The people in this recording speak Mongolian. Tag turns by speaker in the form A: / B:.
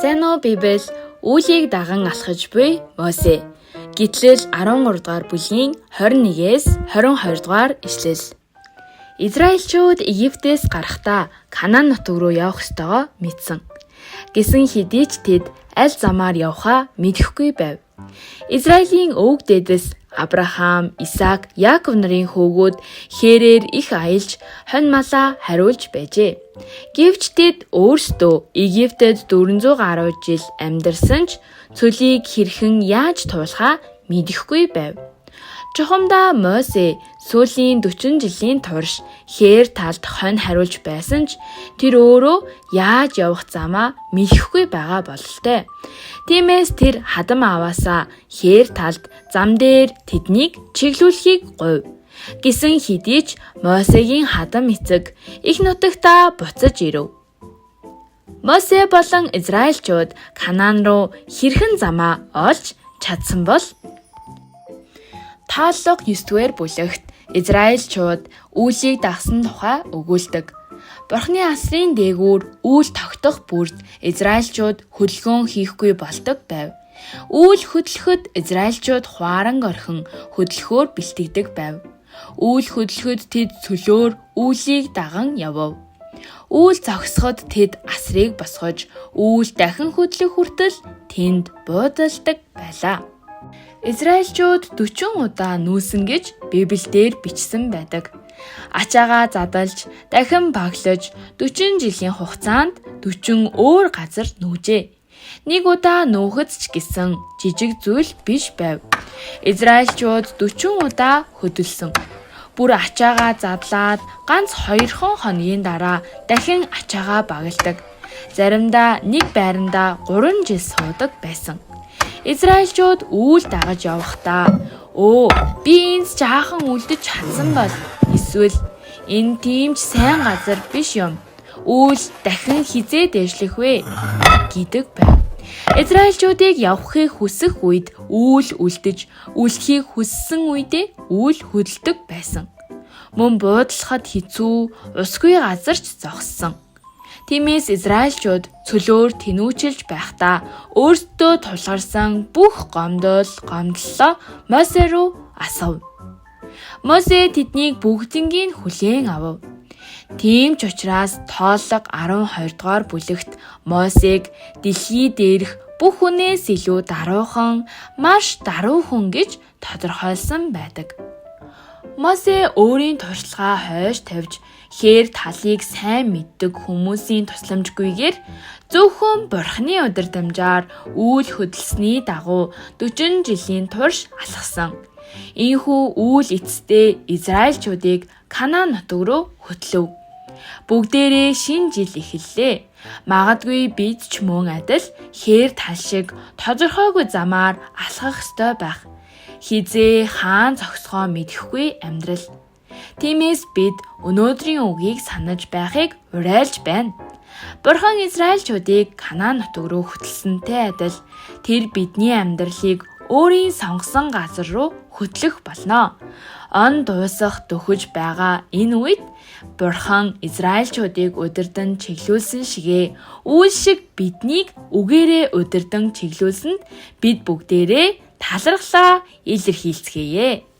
A: Сайн уу Библи Үлийг даган алхаж буй Мосе. Гитлэл 13 дугаар бүлгийн 21-ээс 22 дугаар ишлэл. Израильчууд Египтээс гарахдаа Канаан нутаг руу явах ёстойгоо мэдсэн. Гэсэн хэдий ч тэд аль замаар явхаа мэдэхгүй байв. Израилийн өвөг дээдэс Авраам, Исаак, Яаков нарын хөвгүүд хэрээр их аялж хонь малаа хариулж байжээ. Гэвч тэд өөрсдөө Египтэд 410 жил амьдарсан ч цөлийг хэрхэн яаж туулахаа мэдэхгүй байв. Чухамдаа Мосе сүүлийн 40 жилийн турш хээр талд хонь хариулж байсан ч тэр өөрөө яаж явах замаа мэдэхгүй байгаа бололтой. Тиймээс тэр хадам аваасаа хээр талд зам дээр тэднийг чиглүүлэхийг гуйв. Гэсэн хэдий ч Мосегийн хадам эцэг их нутагтаа буцаж ирэв. Мосе болон Израильчууд Канаан руу хэрхэн замаа олж чадсан бол? Тааллог 9-р бүлэгт Израильчууд Үлийг дагсан тухай өгүүлдэг. Бурхны асрын дээгүүр үл тогтох бүрд Израильчууд хөдөлгөөн хийхгүй болдог байв. Үл хөдлөхөд Израильчууд хуаранг орхин хөдлөхөөр бэлтгэдэг байв. Үл хөдлөхөд тэд цөлөөр Үлийг даган явв. Үл зогсоход тэд асрыг босгож үл дахин хөдлөх хүртэл тэнд буудалдаг байлаа. Израильчууд 40 удаа нүүсэн гэж Библиэлд бичсэн байдаг. Ачаагаа задалж, дахин баглаж 40 жилийн хугацаанд 40 өөр газар нүүжээ. Нэг удаа нүүхэд ч гэсэн жижиг зүйл биш байв. Израильчууд 40 удаа хөдөлсөн. Бүр ачаагаа задлаад ганц 2 хоногийн дараа дахин ачаагаа багладаг. Заримдаа нэг байрандаа 3 жил суудаг байсан. Израильчууд үйл дагаж явахдаа би энд жаахан үлдэж чадсан бол эсвэл энэ тийм ч сайн газар биш юм. Үйл дахин хизээ дэвшлэх вэ гэдэг байв. Израильчуудыг явахыг хүсэх үед үйл үлдэж, үлдэхийг хүссэн үедээ үйл хөдөлдөг байсан. Мөн буудлахад хэцүү, усгүй газар ч зогссон. Тиймээс Израильчууд цөлөөр тэнүүчилж байхдаа өөрсдөө тулгарсан бүх гомдлолоо Мосе руу асав. Мосе тэднийг бүгднийг хүлээн авав. Тийм ч учраас тооллого 12 дугаар бүлэгт Мосег дэлхий дээрх бүх хүнээс илүү даруухан, маш даруй хүн гэж тодорхойлсон байдаг. Мосе өөрийн туршлагаа хойш тавьж хээр талыг сайн мэддэг хүмүүсийн тусламжгүйгээр зөвхөн Бурхны удирдамжаар үйл хөдлсөний дагуу 40 жилийн турш алхсан. Ийхүү үйл эцэстээ Израильчуудыг Канаан нутаг руу хөтлөв. Бүгдээрээ шинэ жил эхэллээ. Магадгүй бид ч мөн адил хээр тал шиг тодорхойгүй замаар алхах ёстой байх. Хизээ хаан зогсохоо мэдэхгүй амьдрал. Тиймээс бид өнөөдрийн үгийг санаж байхыг уриалж байна. Бурхан Израильчуудыг Канаан нутаг руу хөтлсөнтэй адил тэр бидний амьдралыг өөрийн сонгосон газар руу хөтлөх болно. Он дуусах дөхөж байгаа энэ үед Бурхан Израильчуудыг удирдан чиглүүлсэн шигээ үйл шиг биднийг үгээрээ удирдан чиглүүлсэнд бид бүгдээрээ талархлаа илэрхийлцгээе.